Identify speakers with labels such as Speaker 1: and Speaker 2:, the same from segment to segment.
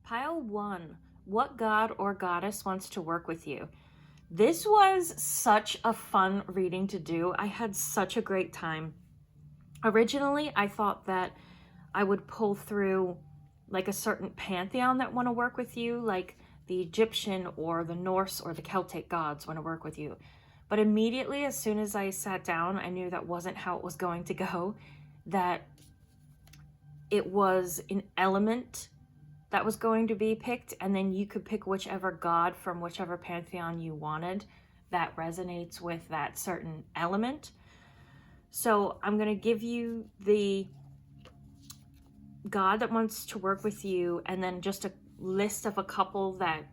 Speaker 1: Pile 1. What god or goddess wants to work with you? This was such a fun reading to do. I had such a great time. Originally, I thought that I would pull through like a certain pantheon that want to work with you, like the Egyptian or the Norse or the Celtic gods want to work with you. But immediately, as soon as I sat down, I knew that wasn't how it was going to go, that it was an element that was going to be picked, and then you could pick whichever god from whichever pantheon you wanted that resonates with that certain element. So I'm going to give you the god that wants to work with you, and then just a list of a couple that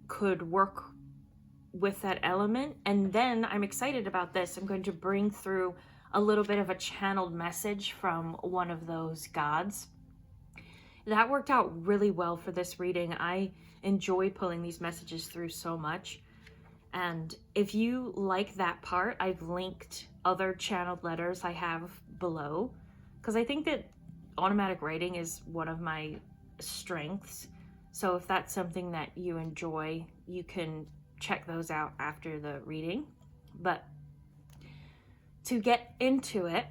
Speaker 1: could work with that element. And then I'm excited about this. I'm going to bring through a little bit of a channeled message from one of those gods. That worked out really well for this reading. I enjoy pulling these messages through so much. And if you like that part, I've linked other channeled letters I have below, because I think that automatic writing is one of my strengths. So if that's something that you enjoy, you can check those out after the reading. But to get into it,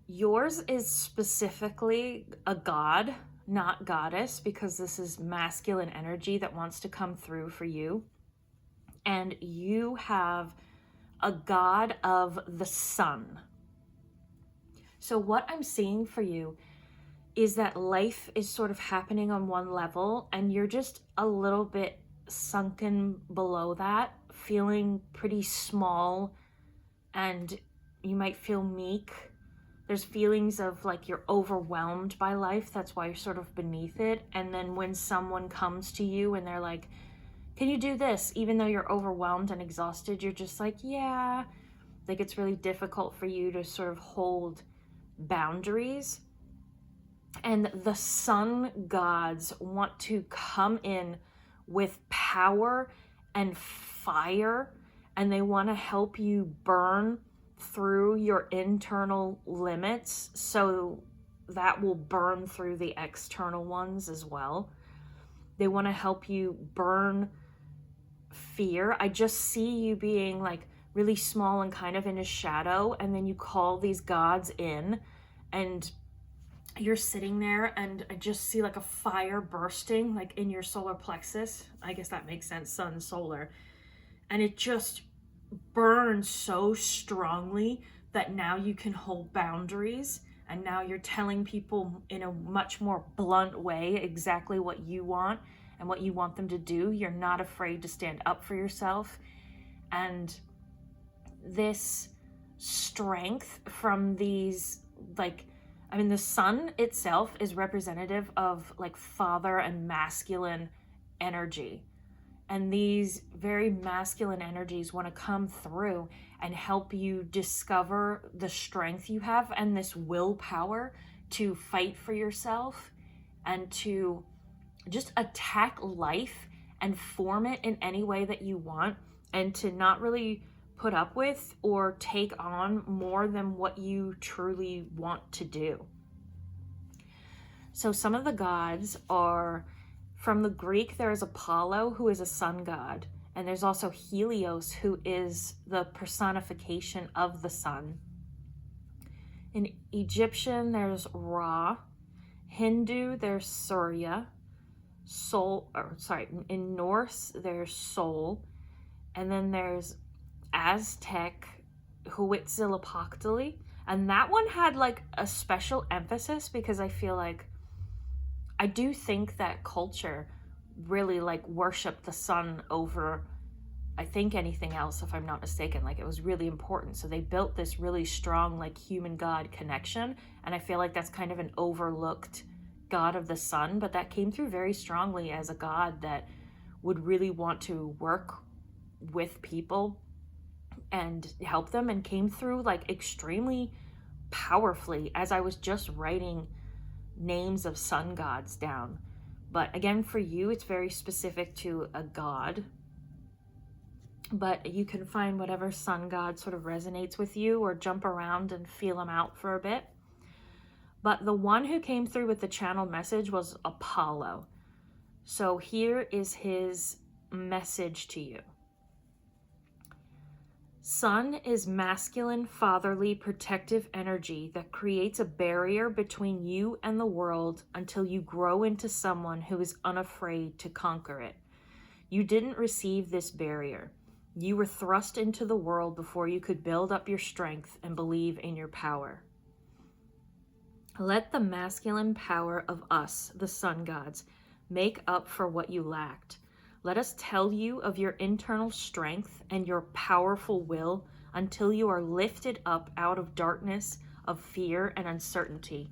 Speaker 1: yours is specifically a god, not goddess, because this is masculine energy that wants to come through for you. And you have a god of the sun. So what I'm seeing for you is that life is sort of happening on one level, and you're just a little bit sunken below that, feeling pretty small, and you might feel meek. There's feelings of like you're overwhelmed by life. That's why you're sort of beneath it. And then when someone comes to you and they're like, can you do this? Even though you're overwhelmed and exhausted, you're just like, yeah. Like it's really difficult for you to sort of hold boundaries. And the sun gods want to come in with power and fire, and they want to help you burn through your internal limits so that will burn through the external ones as well. They want to help you burn fear. I just see you being like really small and kind of in a shadow, and then you call these gods in and you're sitting there, and I just see like a fire bursting like in your solar plexus. I guess that makes sense, sun, solar. And it just burns so strongly that now you can hold boundaries, and now you're telling people in a much more blunt way exactly what you want and what you want them to do. You're not afraid to stand up for yourself. And this strength from these, like, I mean, the sun itself is representative of like father and masculine energy. And these very masculine energies want to come through and help you discover the strength you have and this willpower to fight for yourself and to just attack life and form it in any way that you want, and to not really put up with or take on more than what you truly want to do. So some of the gods are, from the Greek, there is Apollo, who is a sun god. And there's also Helios, who is the personification of the sun. In Egyptian, there's Ra. Hindu, there's Surya. In Norse, there's Sol. And then there's Aztec, Huitzilopochtli. And that one had like a special emphasis because I feel like I do think that culture really like worshiped the sun over, I think, anything else, if I'm not mistaken. Like it was really important. So they built this really strong like human god connection. And I feel like that's kind of an overlooked god of the sun, but that came through very strongly as a god that would really want to work with people and help them, and came through like extremely powerfully as I was just writing names of sun gods down. But again, for you, it's very specific to a god, but you can find whatever sun god sort of resonates with you or jump around and feel them out for a bit. But the one who came through with the channeled message was Apollo. So here is his message to you. Sun is masculine, fatherly, protective energy that creates a barrier between you and the world until you grow into someone who is unafraid to conquer it. You didn't receive this barrier. You were thrust into the world before you could build up your strength and believe in your power. Let the masculine power of us, the sun gods, make up for what you lacked. Let us tell you of your internal strength and your powerful will until you are lifted up out of darkness, of fear and uncertainty.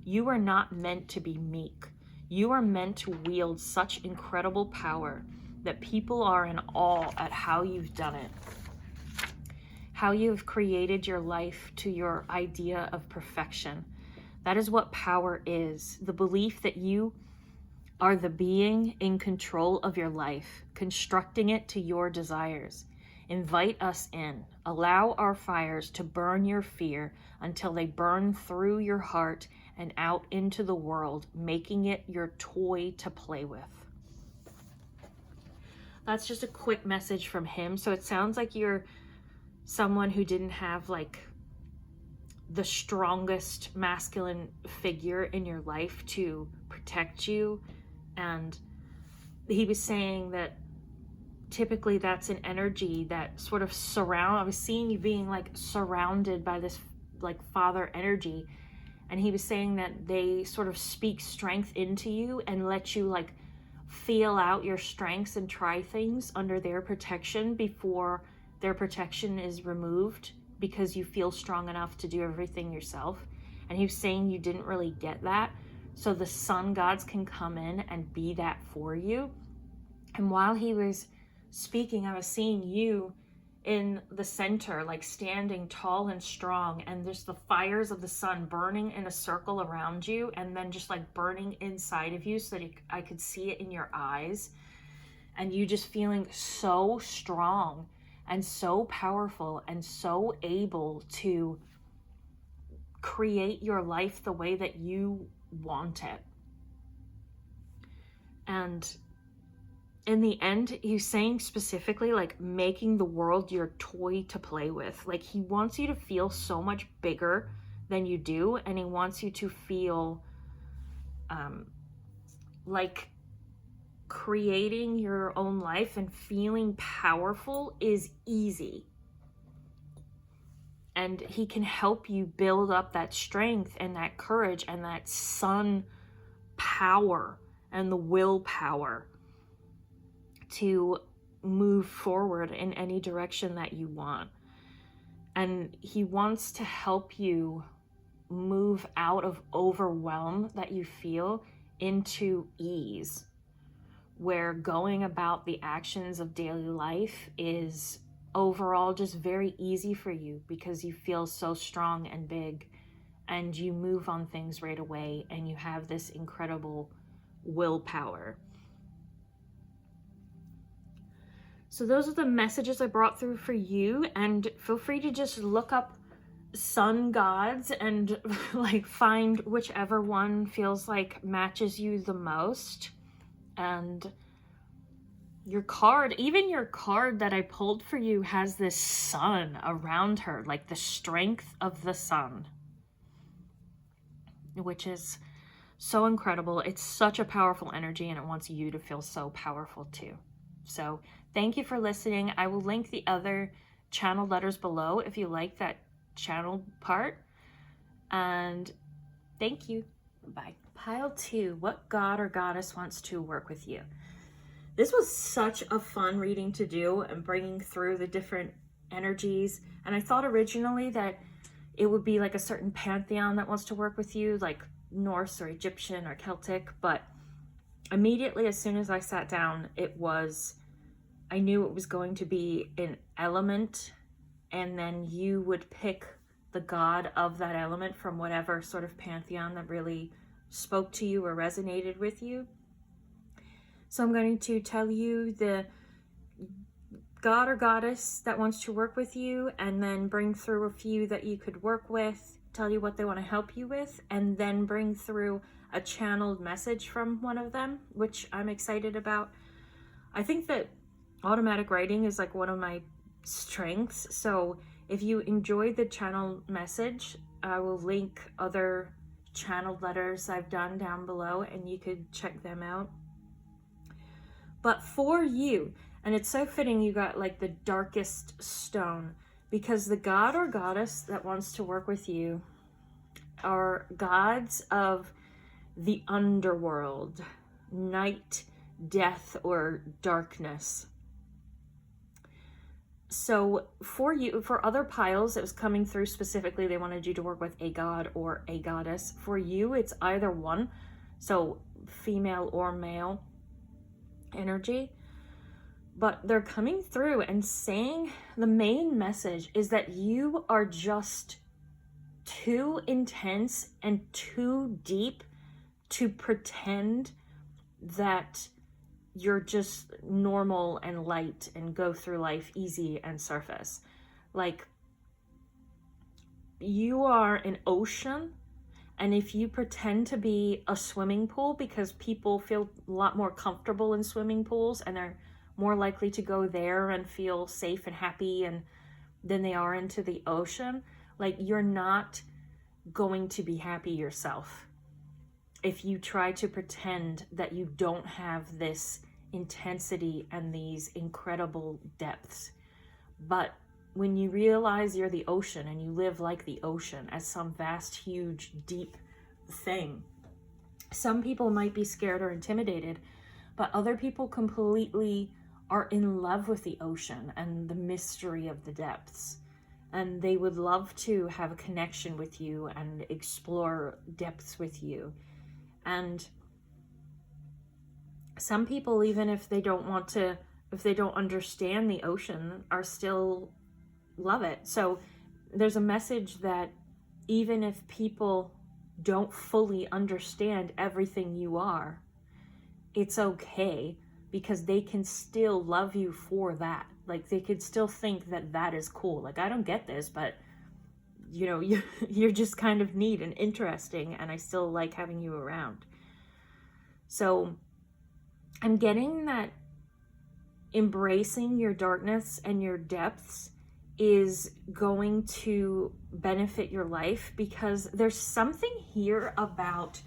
Speaker 1: You are not meant to be meek. You are meant to wield such incredible power that people are in awe at how you've done it. How you have created your life to your idea of perfection. That is what power is, the belief that you are the being in control of your life, constructing it to your desires. Invite us in. Allow our fires to burn your fear until they burn through your heart and out into the world, making it your toy to play with. That's just a quick message from him. So it sounds like you're someone who didn't have like the strongest masculine figure in your life to protect you. And he was saying that typically that's an energy that sort of I was seeing you being like surrounded by this like father energy. And he was saying that they sort of speak strength into you and let you like feel out your strengths and try things under their protection before their protection is removed, because you feel strong enough to do everything yourself. And he was saying you didn't really get that. So the sun gods can come in and be that for you. And while he was speaking, I was seeing you in the center, like standing tall and strong, and there's the fires of the sun burning in a circle around you, and then just like burning inside of you so that I could see it in your eyes. And you just feeling so strong and so powerful and so able to create your life the way that you want it. And in the end, he's saying specifically like making the world your toy to play with. Like he wants you to feel so much bigger than you do, and he wants you to feel like creating your own life and feeling powerful is easy. And he can help you build up that strength and that courage and that sun power and the willpower to move forward in any direction that you want. And he wants to help you move out of overwhelm that you feel into ease, where going about the actions of daily life is overall just very easy for you because you feel so strong and big, and you move on things right away, and you have this incredible willpower. So those are the messages I brought through for you, and feel free to just look up sun gods and like find whichever one feels like matches you the most. And your card, even your card that I pulled for you, has this sun around her, like the strength of the sun, which is so incredible. It's such a powerful energy, and it wants you to feel so powerful too. So thank you for listening. I will link the other channel letters below if you like that channel part. And thank you. Bye. Pile 2, what god or goddess wants to work with you? This was such a fun reading to do, and bringing through the different energies. And I thought originally that it would be like a certain pantheon that wants to work with you, like Norse or Egyptian or Celtic. But immediately, as soon as I sat down, I knew it was going to be an element, and then you would pick the god of that element from whatever sort of pantheon that really spoke to you or resonated with you. So I'm going to tell you the god or goddess that wants to work with you, and then bring through a few that you could work with tell you what they want to help you with, and then bring through a channeled message from one of them, which I'm excited about. I think that automatic writing is like one of my strengths. So if you enjoyed the channel message, I will link other channeled letters I've done down below, and you could check them out. But for you, and it's so fitting you got like the darkest stone, because the god or goddess that wants to work with you are gods of the underworld, night, death, or darkness. So for you, for other piles, it was coming through specifically, they wanted you to work with a god or a goddess. For you, it's either one, so female or male energy. But they're coming through and saying the main message is that you are just too intense and too deep to pretend that you're just normal and light and go through life easy and surface. Like, you are an ocean, and if you pretend to be a swimming pool, because people feel a lot more comfortable in swimming pools and they're more likely to go there and feel safe and happy and than they are into the ocean, like, you're not going to be happy yourself if you try to pretend that you don't have this intensity and these incredible depths. But when you realize you're the ocean and you live like the ocean as some vast, huge, deep thing, some people might be scared or intimidated, but other people completely are in love with the ocean and the mystery of the depths. And they would love to have a connection with you and explore depths with you. And some people, even if they don't want to, if they don't understand the ocean, are still love it. So there's a message that even if people don't fully understand everything you are, it's okay, because they can still love you for that. Like, they could still think that that is cool. Like, I don't get this, but you know, you're just kind of neat and interesting, and I still like having you around. So I'm getting that embracing your darkness and your depths is going to benefit your life, because there's something here about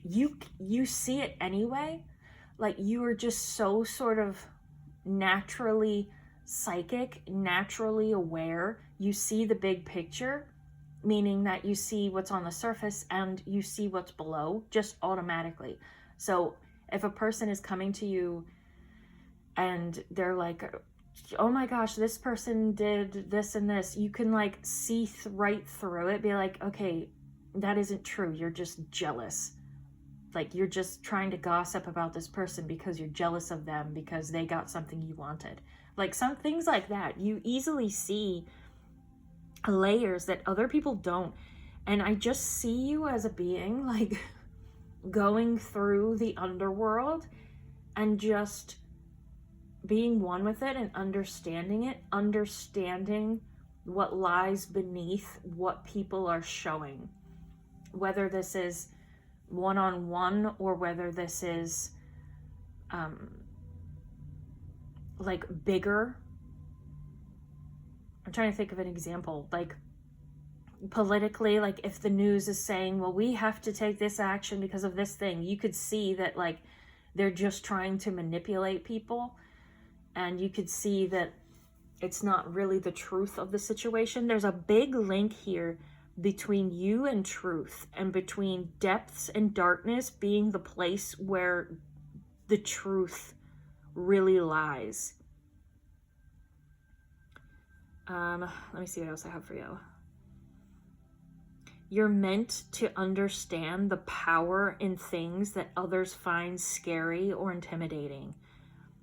Speaker 1: you see it anyway. Like, you are just so sort of naturally psychic, naturally aware. You see the big picture, meaning that you see what's on the surface and you see what's below just automatically. So if a person is coming to you and they're like, oh my gosh, this person did this and this, you can like see right through it, be like, okay, that isn't true. You're just jealous. Like, you're just trying to gossip about this person because you're jealous of them because they got something you wanted. Like, some things like that. You easily see layers that other people don't. And I just see you as a being, like, going through the underworld and just being one with it and understanding what lies beneath what people are showing. Whether this is one-on-one or whether this is like bigger. I'm trying to think of an example. Like, politically, like if the news is saying, well, we have to take this action because of this thing, you could see that like they're just trying to manipulate people, and you could see that it's not really the truth of the situation. There's a big link here between you and truth, and between depths and darkness being the place where the truth really lies. Let me see what else I have for you. You're meant to understand the power in things that others find scary or intimidating.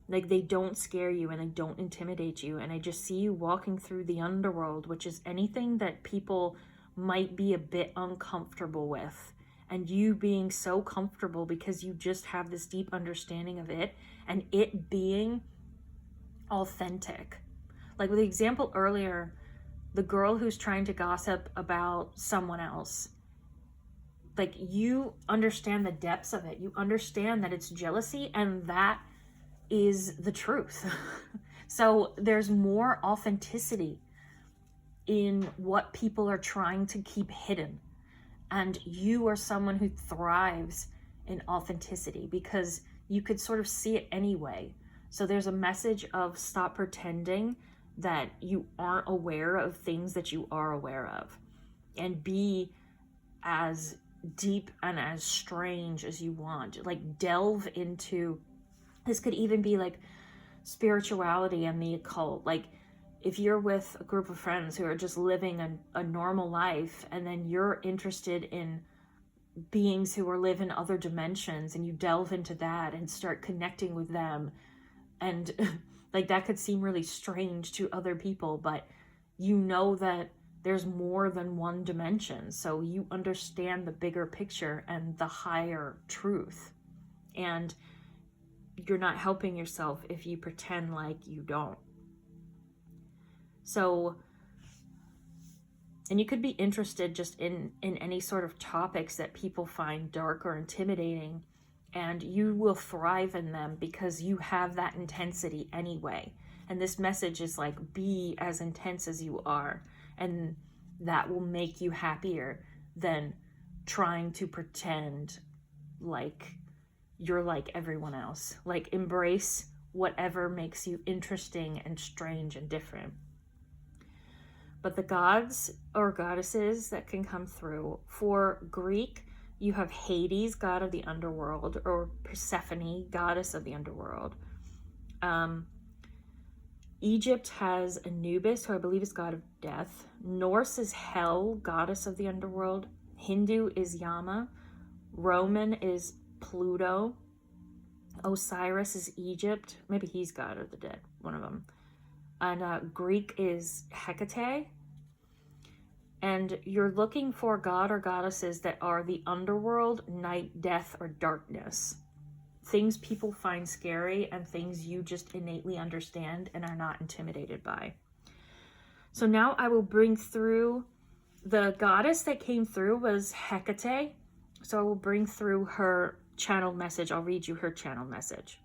Speaker 1: Like, they don't scare you and they don't intimidate you. And I just see you walking through the underworld, which is anything that people might be a bit uncomfortable with, and you being so comfortable because you just have this deep understanding of it and it being authentic. Like with the example earlier, the girl who's trying to gossip about someone else, like, you understand the depths of it. You understand that it's jealousy, and that is the truth. So there's more authenticity in what people are trying to keep hidden. And you are someone who thrives in authenticity because you could sort of see it anyway. So there's a message of stop pretending that you aren't aware of things that you are aware of, and be as deep and as strange as you want. Like, delve into, this could even be like spirituality and the occult. Like, if you're with a group of friends who are just living a normal life, and then you're interested in beings who are live in other dimensions, and you delve into that and start connecting with them, and like, that could seem really strange to other people, but you know that there's more than one dimension, so you understand the bigger picture and the higher truth, and you're not helping yourself if you pretend like you don't. So, and you could be interested just in any sort of topics that people find dark or intimidating, and you will thrive in them because you have that intensity anyway. And this message is like, be as intense as you are, and that will make you happier than trying to pretend like you're like everyone else. Like, embrace whatever makes you interesting and strange and different. But the gods or goddesses that can come through, for Greek, you have Hades, god of the underworld, or Persephone, goddess of the underworld. Egypt has Anubis, who I believe is god of death. Norse is Hel, goddess of the underworld. Hindu is Yama. Roman is Pluto. Osiris is Egypt. Maybe he's god of the dead, one of them. And Greek is Hecate. And you're looking for god or goddesses that are the underworld, night, death, or darkness. Things people find scary, and things you just innately understand and are not intimidated by. So now I will bring through, the goddess that came through was Hecate. So I will bring through her channel message. I'll read you her channel message.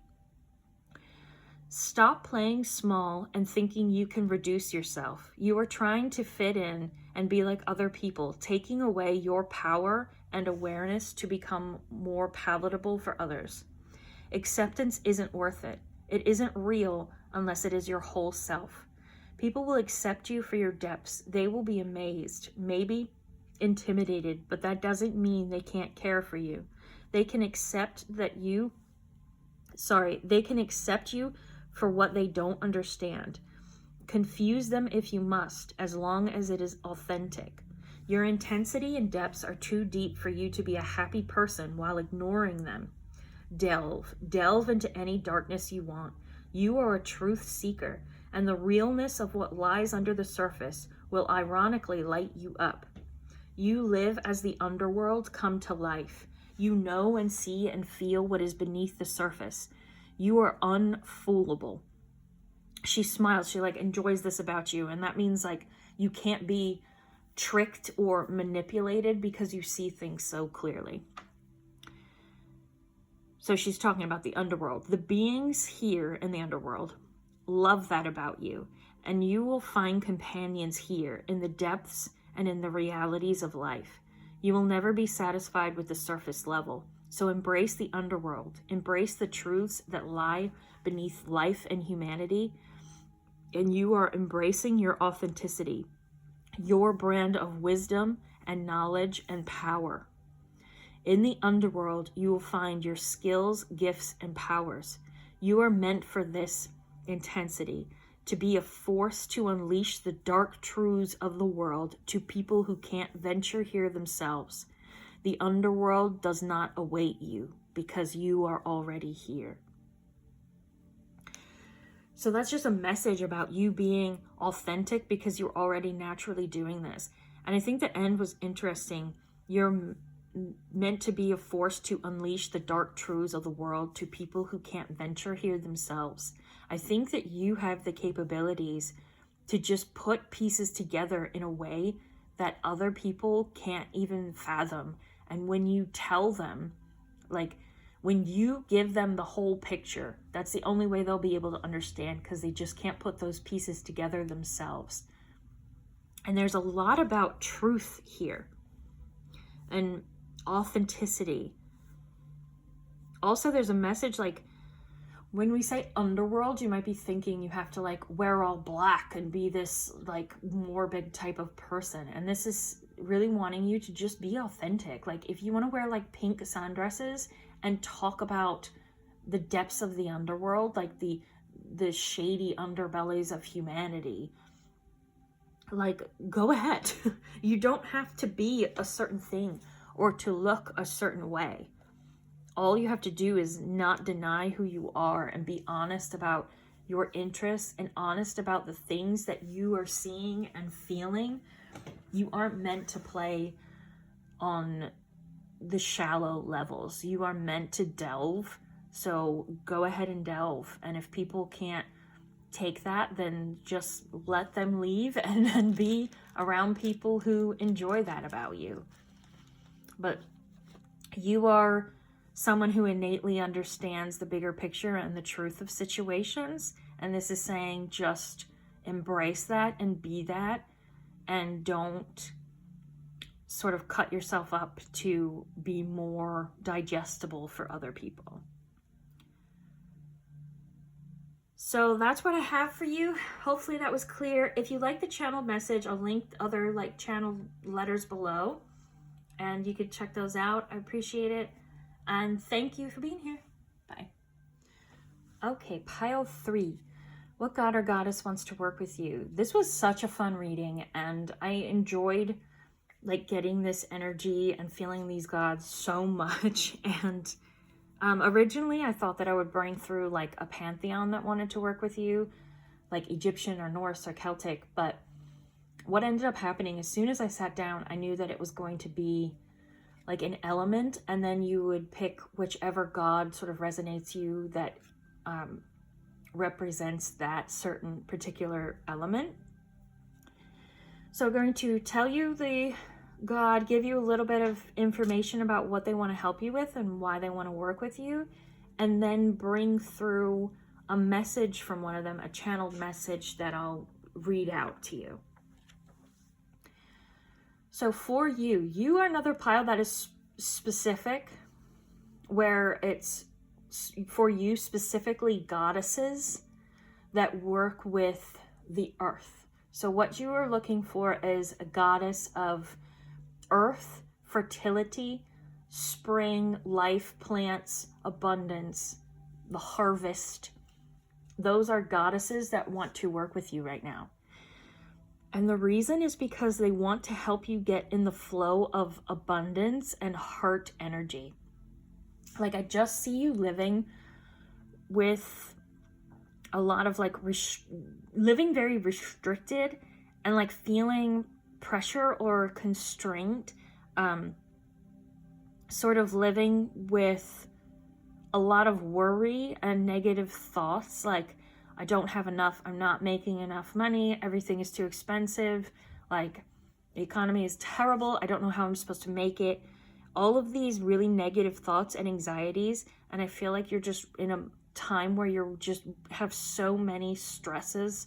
Speaker 1: Stop playing small and thinking you can reduce yourself. You are trying to fit in and be like other people, taking away your power and awareness to become more palatable for others. Acceptance isn't worth it. It isn't real unless it is your whole self. People will accept you for your depths. They will be amazed, maybe intimidated, but that doesn't mean they can't care for you. They can accept you for what they don't understand. Confuse them if you must, as long as it is authentic. Your intensity and depths are too deep for you to be a happy person while ignoring them. Delve into any darkness you want. You are a truth seeker, and the realness of what lies under the surface will ironically light you up. You live as the underworld come to life. You know and see and feel what is beneath the surface. You are unfoolable. She smiles. She like enjoys this about you. And that means like you can't be tricked or manipulated because you see things so clearly. So she's talking about the underworld. The beings here in the underworld love that about you. And you will find companions here in the depths and in the realities of life. You will never be satisfied with the surface level. So embrace the underworld. Embrace the truths that lie beneath life and humanity. And you are embracing your authenticity, your brand of wisdom and knowledge and power. In the underworld, you will find your skills, gifts, and powers. You are meant for this intensity, to be a force to unleash the dark truths of the world to people who can't venture here themselves. The underworld does not await you because you are already here. So that's just a message about you being authentic because you're already naturally doing this. And I think the end was interesting. You're meant to be a force to unleash the dark truths of the world to people who can't venture here themselves. I think that you have the capabilities to just put pieces together in a way that other people can't even fathom. And when you tell them, like when you give them the whole picture, that's the only way they'll be able to understand, because they just can't put those pieces together themselves. And there's a lot about truth here and authenticity. Also, there's a message like, when we say underworld, you might be thinking you have to like wear all black and be this like morbid type of person. And this is really wanting you to just be authentic. Like if you want to wear like pink sundresses and talk about the depths of the underworld, like the shady underbellies of humanity, like go ahead. You don't have to be a certain thing or to look a certain way. All you have to do is not deny who you are and be honest about your interests and honest about the things that you are seeing and feeling. You aren't meant to play on the shallow levels. You are meant to delve. So go ahead and delve. And if people can't take that, then just let them leave and then be around people who enjoy that about you. But you are someone who innately understands the bigger picture and the truth of situations. And this is saying just embrace that and be that, and don't sort of cut yourself up to be more digestible for other people. So that's what I have for you. Hopefully that was clear. If you like the channel message, I'll link other like channel letters below, and you could check those out. I appreciate it. And thank you for being here. Bye. Okay, pile 3. What god or goddess wants to work with you? This was such a fun reading, and I enjoyed like getting this energy and feeling these gods so much. And originally I thought that I would bring through like a pantheon that wanted to work with you, like Egyptian or Norse or Celtic. But what ended up happening, as soon as I sat down, I knew that it was going to be like an element, and then you would pick whichever god sort of resonates you that represents that certain particular element. So I'm going to tell you the god, give you a little bit of information about what they want to help you with and why they want to work with you, and then bring through a message from one of them, a channeled message that I'll read out to you. So for you, you are another pile that is specific, where it's for you specifically goddesses that work with the earth. So what you are looking for is a goddess of earth, fertility, spring, life, plants, abundance, the harvest. Those are goddesses that want to work with you right now. And the reason is because they want to help you get in the flow of abundance and heart energy. Like I just see you living with a lot of like living very restricted and like feeling pressure or constraint, sort of living with a lot of worry and negative thoughts, like I don't have enough, I'm not making enough money, everything is too expensive, like the economy is terrible, I don't know how I'm supposed to make it. All of these really negative thoughts and anxieties, and I feel like you're just in a time where you're just have so many stresses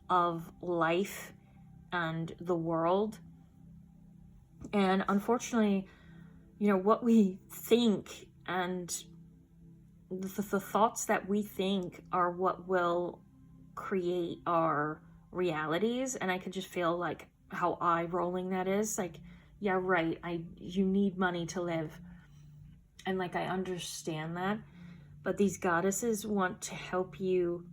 Speaker 1: of life and the world. And unfortunately, you know, what we think and the thoughts that we think are what will create our realities. And I could just feel like how eye-rolling that is. Like, yeah, right, you need money to live. And like, I understand that. But these goddesses want to help you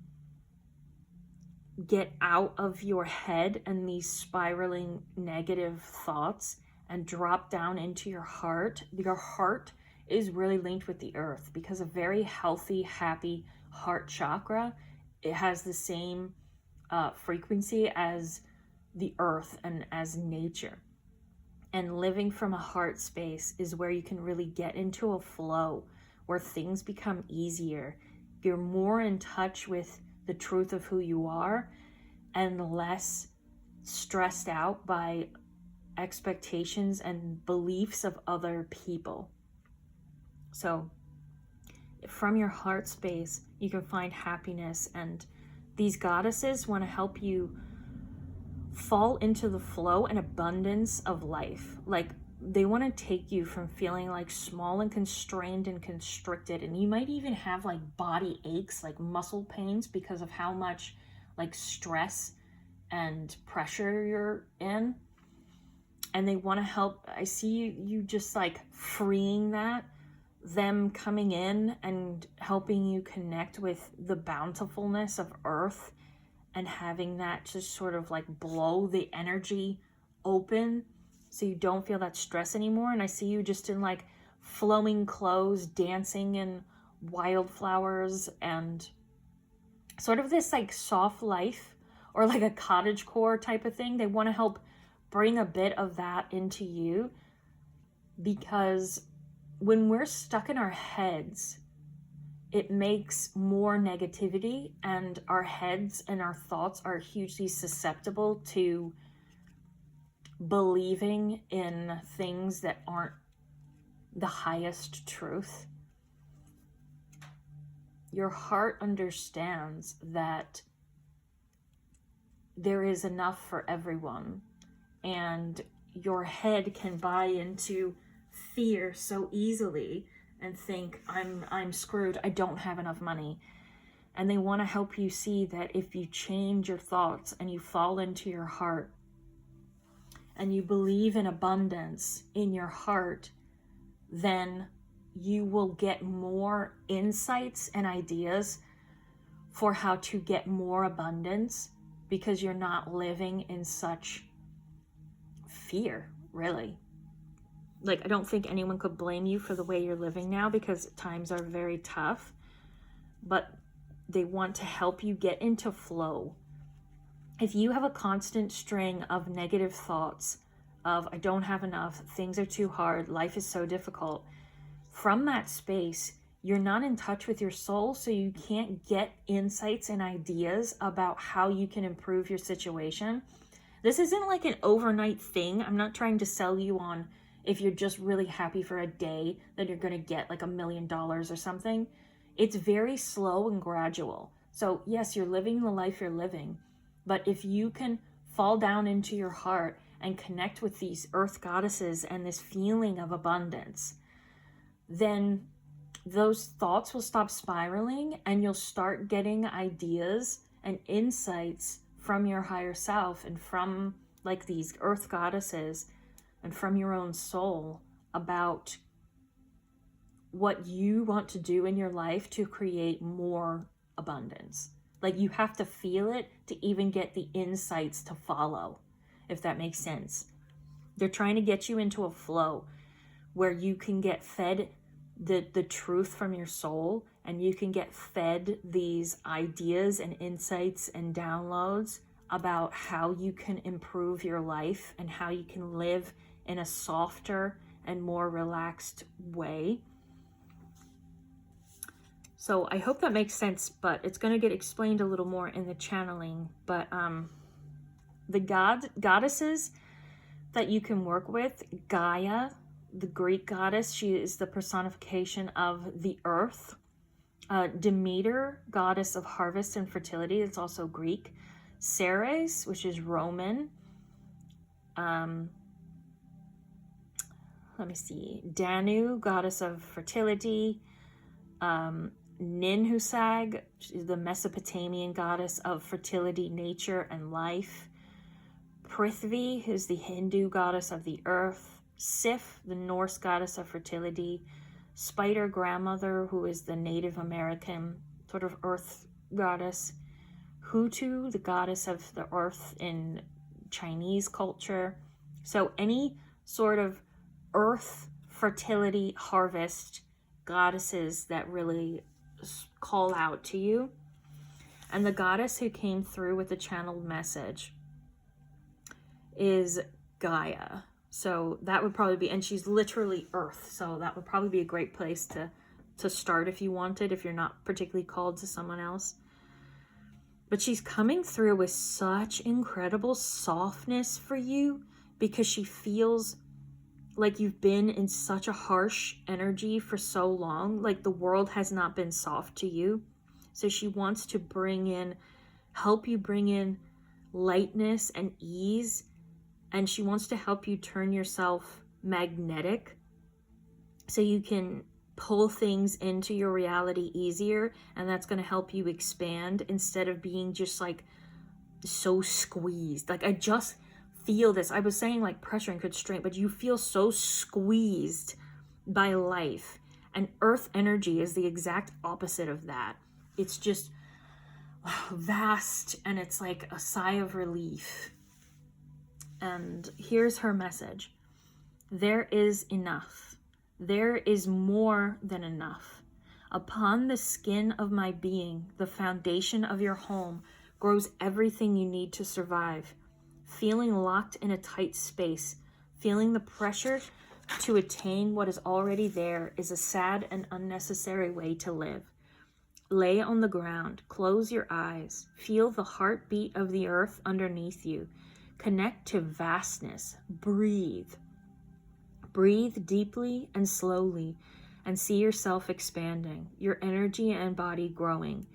Speaker 1: get out of your head and these spiraling negative thoughts and drop down into your heart. Your heart is really linked with the earth, because a very healthy, happy heart chakra, it has the same frequency as the earth and as nature. And living from a heart space is where you can really get into a flow where things become easier. You're more in touch with the truth of who you are, and less stressed out by expectations and beliefs of other people. So from your heart space, you can find happiness, and these goddesses want to help you fall into the flow and abundance of life. Like, they want to take you from feeling like small and constrained and constricted, and you might even have like body aches, like muscle pains, because of how much like stress and pressure you're in. And they want to help. I see you just like freeing that, them coming in and helping you connect with the bountifulness of earth, and having that just sort of like blow the energy open so you don't feel that stress anymore. And I see you just in like flowing clothes, dancing in wildflowers, and sort of this like soft life, or like a cottagecore type of thing. They want to help bring a bit of that into you, because when we're stuck in our heads, it makes more negativity, and our heads and our thoughts are hugely susceptible to believing in things that aren't the highest truth. Your heart understands that there is enough for everyone, and your head can buy into fear so easily and think, I'm screwed, I don't have enough money. And they want to help you see that if you change your thoughts and you fall into your heart and you believe in abundance in your heart, then you will get more insights and ideas for how to get more abundance, because you're not living in such fear, really. Like, I don't think anyone could blame you for the way you're living now, because times are very tough, but they want to help you get into flow. If you have a constant string of negative thoughts of, I don't have enough, things are too hard, life is so difficult, from that space, you're not in touch with your soul, so you can't get insights and ideas about how you can improve your situation. This isn't like an overnight thing. I'm not trying to sell you on, if you're just really happy for a day, then you're going to get like $1 million or something. It's very slow and gradual. So yes, you're living the life you're living, but if you can fall down into your heart and connect with these earth goddesses and this feeling of abundance, then those thoughts will stop spiraling, and you'll start getting ideas and insights from your higher self, and from like these earth goddesses, and from your own soul, about what you want to do in your life to create more abundance. Like, you have to feel it to even get the insights to follow, if that makes sense. They're trying to get you into a flow where you can get fed the truth from your soul, and you can get fed these ideas and insights and downloads about how you can improve your life and how you can live in a softer and more relaxed way. So I hope that makes sense, but it's going to get explained a little more in the channeling. But the goddesses that you can work with, Gaia, the Greek goddess, she is the personification of the earth. Demeter, goddess of harvest and fertility, it's also Greek. Ceres, which is Roman. Let me see. Danu, goddess of fertility. Ninhursag, she's the Mesopotamian goddess of fertility, nature, and life. Prithvi, who's the Hindu goddess of the earth. Sif, the Norse goddess of fertility. Spider grandmother, who is the Native American sort of earth goddess. Hutu, the goddess of the earth in Chinese culture. So any sort of earth, fertility, harvest goddesses that really call out to you. And the goddess who came through with the channeled message is Gaia. So that would probably be, and she's literally earth, so that would probably be a great place to start if you wanted, if you're not particularly called to someone else. But she's coming through with such incredible softness for you because she feels like you've been in such a harsh energy for so long. Like the world has not been soft to you. So she wants to help you bring in lightness and ease. And she wants to help you turn yourself magnetic so you can pull things into your reality easier, and that's going to help you expand instead of being just like so squeezed. Like I just feel this. I was saying like pressure and constraint, but you feel so squeezed by life, and earth energy is the exact opposite of that. It's just vast, and it's like a sigh of relief. And here's her message: there is enough. There is more than enough. Upon the skin of my being, the foundation of your home, grows everything you need to survive. Feeling locked in a tight space, feeling the pressure to attain what is already there is a sad and unnecessary way to live. Lay on the ground, close your eyes, feel the heartbeat of the earth underneath you. Connect to vastness, breathe. Breathe deeply and slowly and see yourself expanding, your energy and body growing.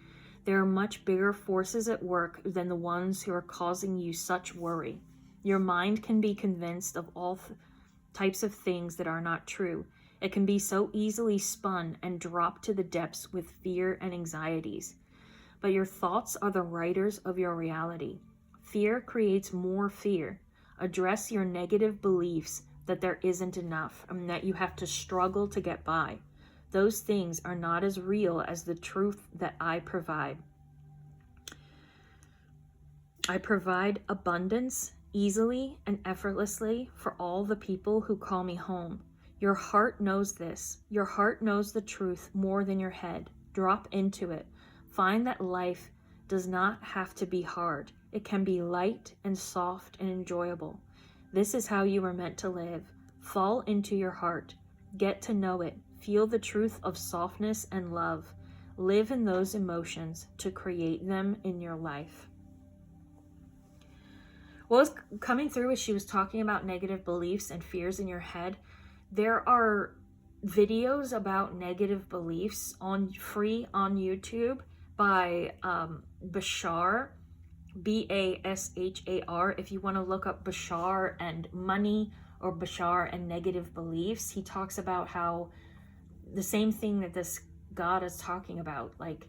Speaker 1: There are much bigger forces at work than the ones who are causing you such worry. Your mind can be convinced of all types of things that are not true. It can be so easily spun and dropped to the depths with fear and anxieties. But your thoughts are the writers of your reality. Fear creates more fear. Address your negative beliefs that there isn't enough and that you have to struggle to get by. Those things are not as real as the truth that I provide. I provide abundance easily and effortlessly for all the people who call me home. Your heart knows this. Your heart knows the truth more than your head. Drop into it. Find that life does not have to be hard. It can be light and soft and enjoyable. This is how you are meant to live. Fall into your heart. Get to know it. Feel the truth of softness and love. Live in those emotions to create them in your life. What was coming through as she was talking about negative beliefs and fears in your head, there are videos about negative beliefs free on YouTube by Bashar, Bashar. If you want to look up Bashar and money or Bashar and negative beliefs, he talks about how the same thing that this God is talking about, like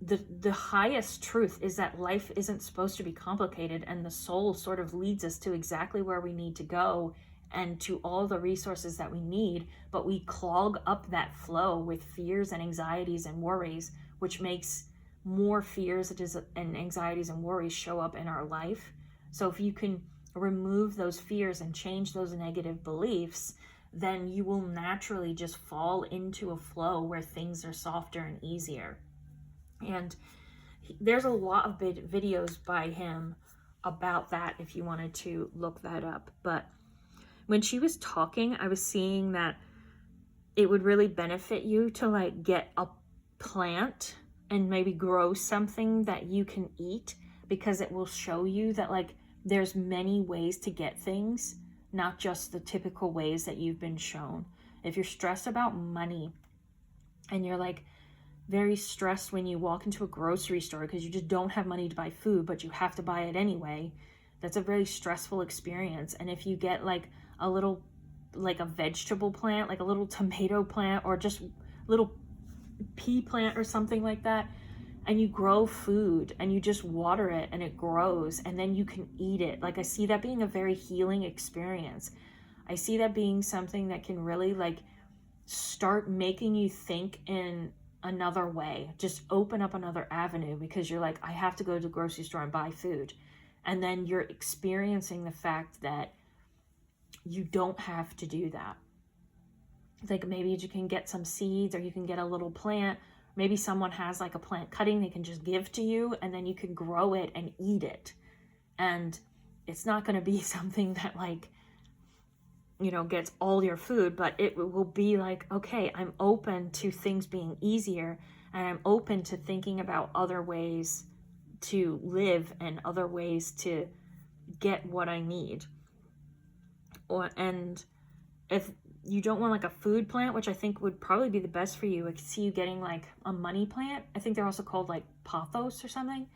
Speaker 1: the highest truth is that life isn't supposed to be complicated, and the soul sort of leads us to exactly where we need to go and to all the resources that we need, but we clog up that flow with fears and anxieties and worries, which makes more fears and anxieties and worries show up in our life. So if you can remove those fears and change those negative beliefs, then you will naturally just fall into a flow where things are softer and easier. And there's a lot of videos by him about that if you wanted to look that up. But when she was talking, I was seeing that it would really benefit you to like get a plant and maybe grow something that you can eat, because it will show you that like there's many ways to get things, not just the typical ways that you've been shown. If you're stressed about money and you're like very stressed when you walk into a grocery store because you just don't have money to buy food, but you have to buy it anyway, that's a very stressful experience. And if you get like a little, like a vegetable plant, like a little tomato plant or just little pea plant or something like that, and you grow food and you just water it and it grows and then you can eat it. Like I see that being a very healing experience. I see that being something that can really like start making you think in another way, just open up another avenue, because you're like, I have to go to the grocery store and buy food. And then you're experiencing the fact that you don't have to do that. Like maybe you can get some seeds, or you can get a little plant. Maybe someone has like a plant cutting they can just give to you, and then you can grow it and eat it. And it's not going to be something that like, you know, gets all your food, but it will be like, okay, I'm open to things being easier, And I'm open to thinking about other ways to live and other ways to get what I need. And if you don't want like a food plant, which I think would probably be the best for you, I could see you getting like a money plant. I think they're also called like pothos or something.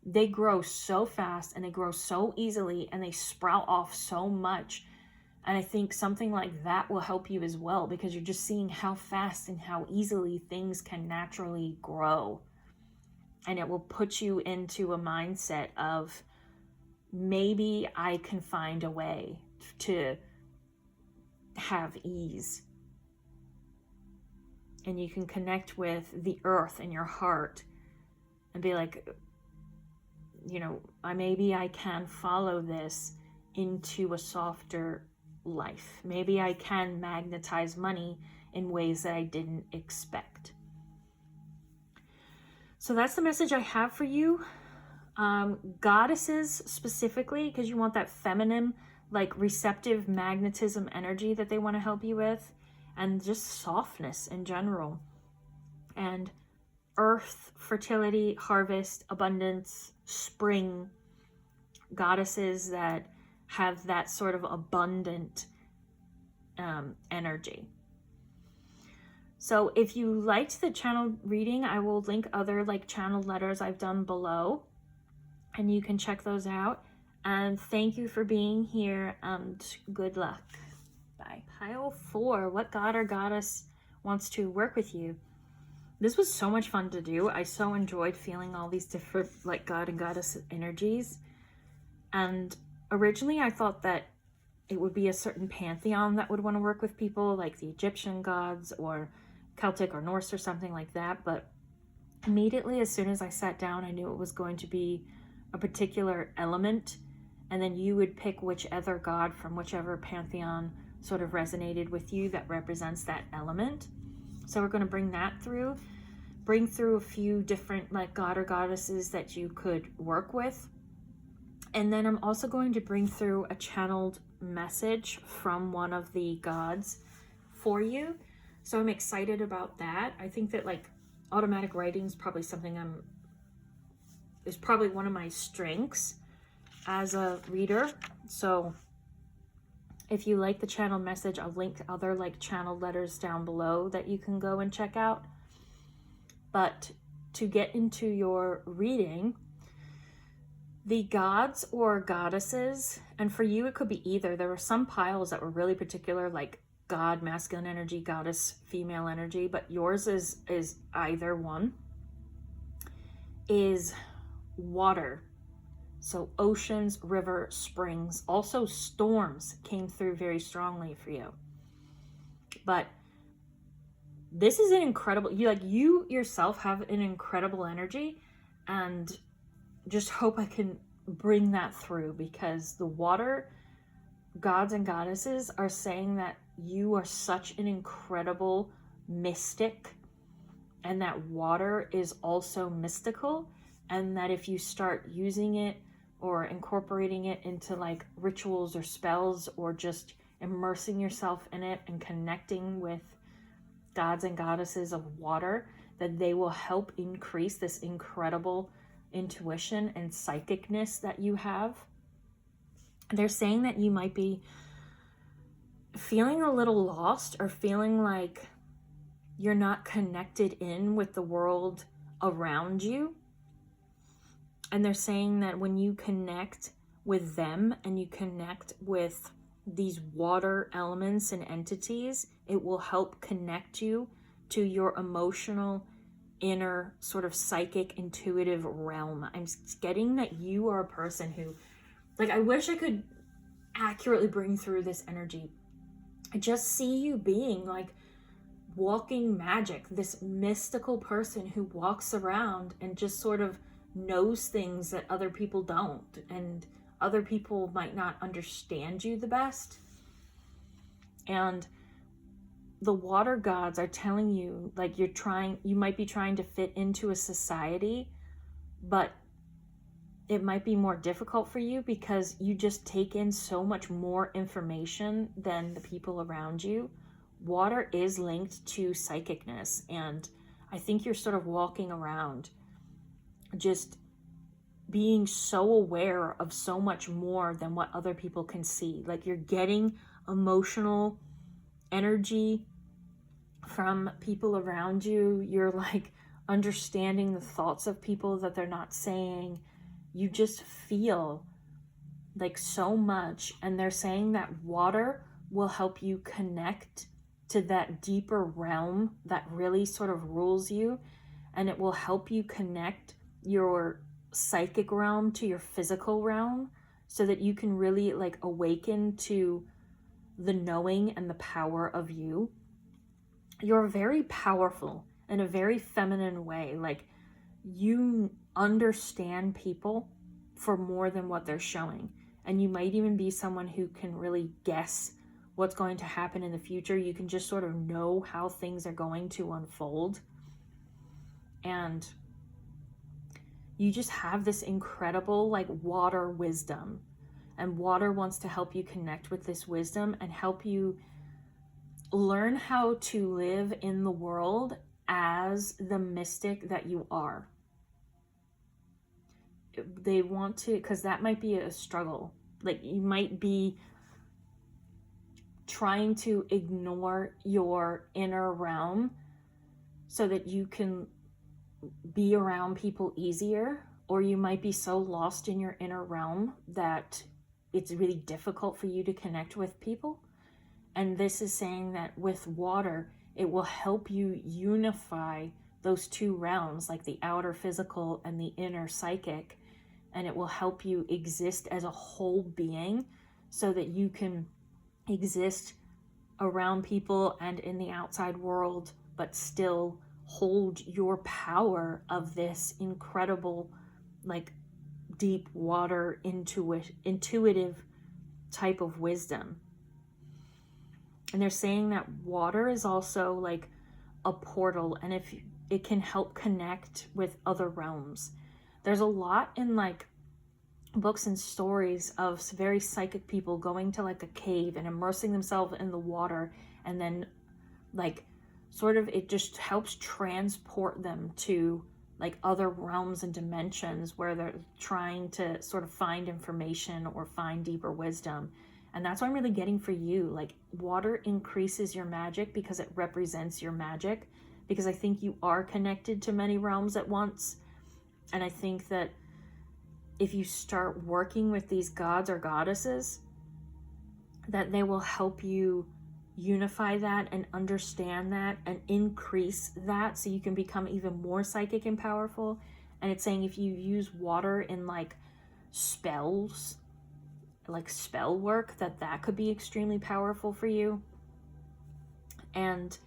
Speaker 1: They grow so fast and they grow so easily and they sprout off so much. And I think something like that will help you as well, because you're just seeing how fast and how easily things can naturally grow. And it will put you into a mindset of, maybe I can find a way to have ease. And you can connect with the earth in your heart and be like, you know, maybe I can follow this into a softer life. Maybe I can magnetize money in ways that I didn't expect. So that's the message I have for you. Goddesses specifically, because you want that feminine, like receptive magnetism energy that they want to help you with, and just softness in general. And earth, fertility, harvest, abundance, spring, goddesses that have that sort of abundant energy. So if you liked the channel reading, I will link other like channel letters I've done below, and you can check those out. And thank you for being here, and good luck. Bye. Pile 4, what god or goddess wants to work with you? This was so much fun to do. I so enjoyed feeling all these different like god and goddess energies. And originally I thought that it would be a certain pantheon that would want to work with people, like the Egyptian gods or Celtic or Norse or something like that. But immediately, as soon as I sat down, I knew it was going to be a particular element. And then you would pick whichever god from whichever pantheon sort of resonated with you that represents that element. So we're going to bring through a few different like god or goddesses that you could work with. And then I'm also going to bring through a channeled message from one of the gods for you. So I'm excited about that. I think that like automatic writing is probably something is probably one of my strengths as a reader. So if you like the channel message, I'll link other like channel letters down below that you can go and check out. But to get into your reading, the gods or goddesses, and for you it could be either. There were some piles that were really particular, like god masculine energy, goddess female energy, but yours is either one. Is water. So oceans, river, springs, also storms came through very strongly for you. But this is an incredible, you yourself have an incredible energy, and just hope I can bring that through, because the water gods and goddesses are saying that you are such an incredible mystic, and that water is also mystical, and that if you start using it or incorporating it into like rituals or spells, or just immersing yourself in it and connecting with gods and goddesses of water, that they will help increase this incredible intuition and psychicness that you have. They're saying that you might be feeling a little lost, or feeling like you're not connected in with the world around you. And they're saying that when you connect with them and you connect with these water elements and entities, it will help connect you to your emotional, inner, sort of psychic, intuitive realm. I'm getting that you are a person who, like, I wish I could accurately bring through this energy. I just see you being like walking magic, this mystical person who walks around and just sort of knows things that other people don't, and other people might not understand you the best. And the water gods are telling you, like, you might be trying to fit into a society, but it might be more difficult for you because you just take in so much more information than the people around you. Water is linked to psychicness, and I think you're sort of walking around just being so aware of so much more than what other people can see. Like you're getting emotional energy from people around you. You're like understanding the thoughts of people that they're not saying. You just feel like so much. And they're saying that water will help you connect to that deeper realm that really sort of rules you. And it will help you connect your psychic realm to your physical realm so that you can really like awaken to the knowing and the power of you. You're very powerful in a very feminine way. Like you understand people for more than what they're showing. And you might even be someone who can really guess what's going to happen in the future. You can just sort of know how things are going to unfold. And you just have this incredible like water wisdom. And water wants to help you connect with this wisdom and help you learn how to live in the world as the mystic that you are. They want to, because that might be a struggle. Like you might be trying to ignore your inner realm so that you can be around people easier, or you might be so lost in your inner realm that it's really difficult for you to connect with people. And this is saying that with water, it will help you unify those two realms, like the outer physical and the inner psychic, and it will help you exist as a whole being so that you can exist around people and in the outside world, but still hold your power of this incredible, like deep water intuitive type of wisdom. And they're saying that water is also like a portal, and if it can help connect with other realms. There's a lot in like books and stories of very psychic people going to like a cave and immersing themselves in the water, and then like sort of it just helps transport them to like other realms and dimensions where they're trying to sort of find information or find deeper wisdom. And that's what I'm really getting for you. Like water increases your magic because it represents your magic, because I think you are connected to many realms at once. And I think that if you start working with these gods or goddesses, that they will help you unify that and understand that and increase that so you can become even more psychic and powerful. And it's saying if you use water in like spells, like spell work, that could be extremely powerful for you. And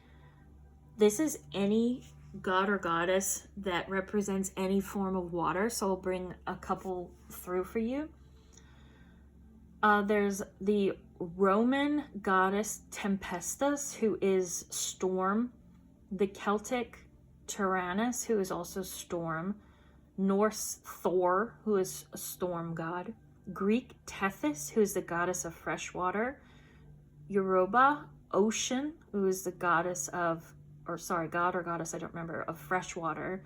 Speaker 1: this is any god or goddess that represents any form of water, so I'll bring a couple through for you. There's the Roman goddess Tempestus, who is storm, the Celtic Tyrannus, who is also storm, Norse Thor, who is a storm god, Greek Tethys, who is the goddess of fresh water, Yoruba Ocean, who is the goddess of, god or goddess, I don't remember, of fresh water.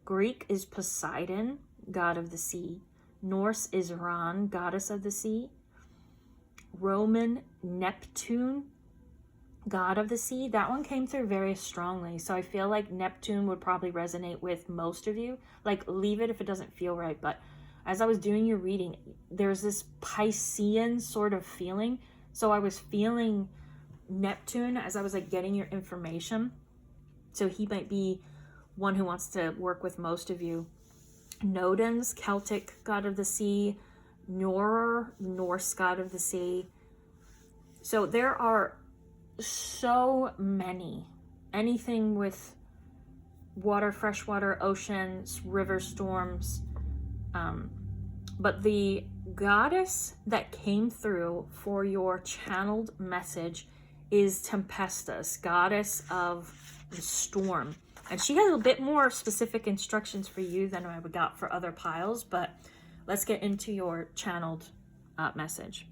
Speaker 1: Greek is Poseidon, god of the sea. Norse is Ran, goddess of the sea. Roman Neptune, god of the sea. That one came through very strongly, so I feel like Neptune would probably resonate with most of you. Like, leave it if it doesn't feel right, but as I was doing your reading, there's this Piscean sort of feeling. So I was feeling Neptune as I was like getting your information. So he might be one who wants to work with most of you. Nodens, Celtic god of the sea. Nor, Norse god of the sea. So there are so many. Anything with water, freshwater, oceans, river storms. But the goddess that came through for your channeled message is Tempestus, goddess of the storm. And she has a bit more specific instructions for you than I would got for other piles, but let's get into your channeled message.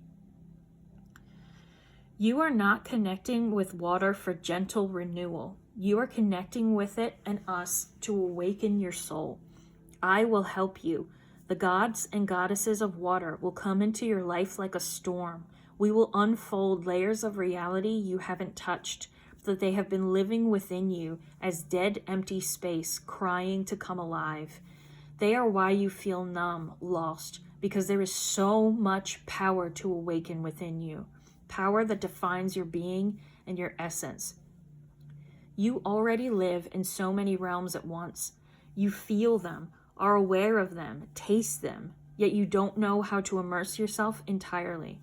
Speaker 1: You are not connecting with water for gentle renewal. You are connecting with it and us to awaken your soul. I will help you. The gods and goddesses of water will come into your life like a storm. We will unfold layers of reality you haven't touched, that they have been living within you as dead, empty space, crying to come alive. They are why you feel numb, lost, because there is so much power to awaken within you, power that defines your being and your essence. You already live in so many realms at once. You feel them, are aware of them, taste them, yet you don't know how to immerse yourself entirely.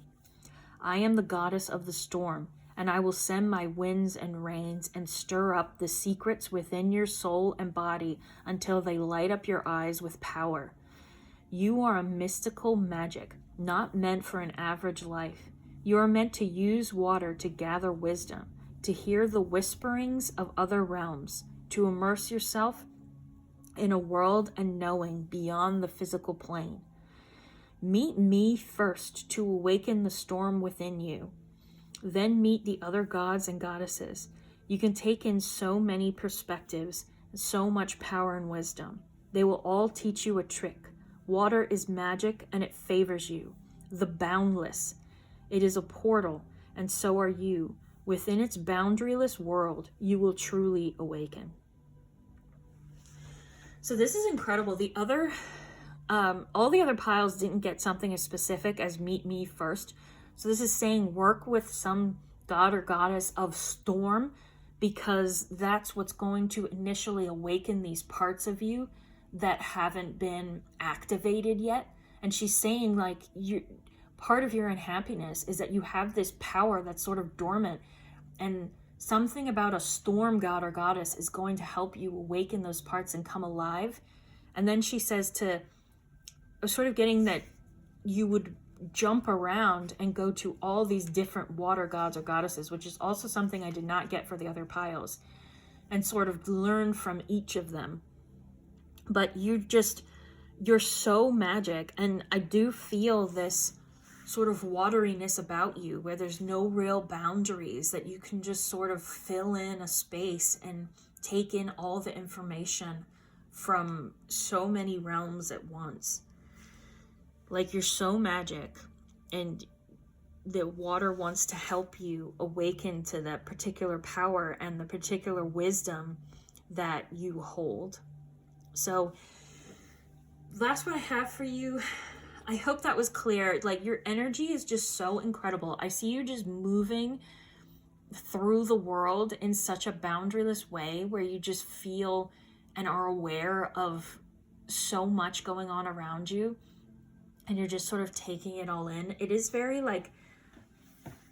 Speaker 1: I am the goddess of the storm, and I will send my winds and rains and stir up the secrets within your soul and body until they light up your eyes with power. You are a mystical magic, not meant for an average life. You are meant to use water to gather wisdom, to hear the whisperings of other realms, to immerse yourself in a world and knowing beyond the physical plane. Meet me first to awaken the storm within you. Then meet the other gods and goddesses. You can take in so many perspectives, so much power and wisdom. They will all teach you a trick. Water is magic and it favors you. The boundless. It is a portal, and so are you. Within its boundaryless world, you will truly awaken. So this is incredible. All the other piles didn't get something as specific as meet me first. So this is saying work with some god or goddess of storm, because that's what's going to initially awaken these parts of you that haven't been activated yet. And she's saying, like, part of your unhappiness is that you have this power that's sort of dormant, and something about a storm god or goddess is going to help you awaken those parts and come alive. And then she says to sort of getting that you would jump around and go to all these different water gods or goddesses, which is also something I did not get for the other piles, and sort of learn from each of them. But you're so magic, and I do feel this sort of wateriness about you where there's no real boundaries, that you can just sort of fill in a space and take in all the information from so many realms at once. Like, you're so magic, and the water wants to help you awaken to that particular power and the particular wisdom that you hold. So that's what I have for you. I hope that was clear. Like, your energy is just so incredible. I see you just moving through the world in such a boundaryless way where you just feel and are aware of so much going on around you, and you're just sort of taking it all in. It is very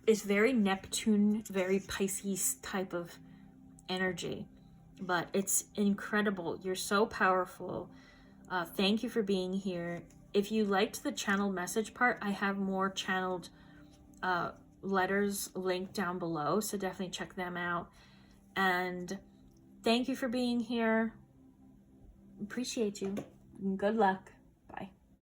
Speaker 1: it's very Neptune, very Pisces type of energy, but it's incredible. You're so powerful. Thank you for being here. If you liked the channeled message part, I have more channeled letters linked down below, so definitely check them out. And thank you for being here. Appreciate you. Good luck.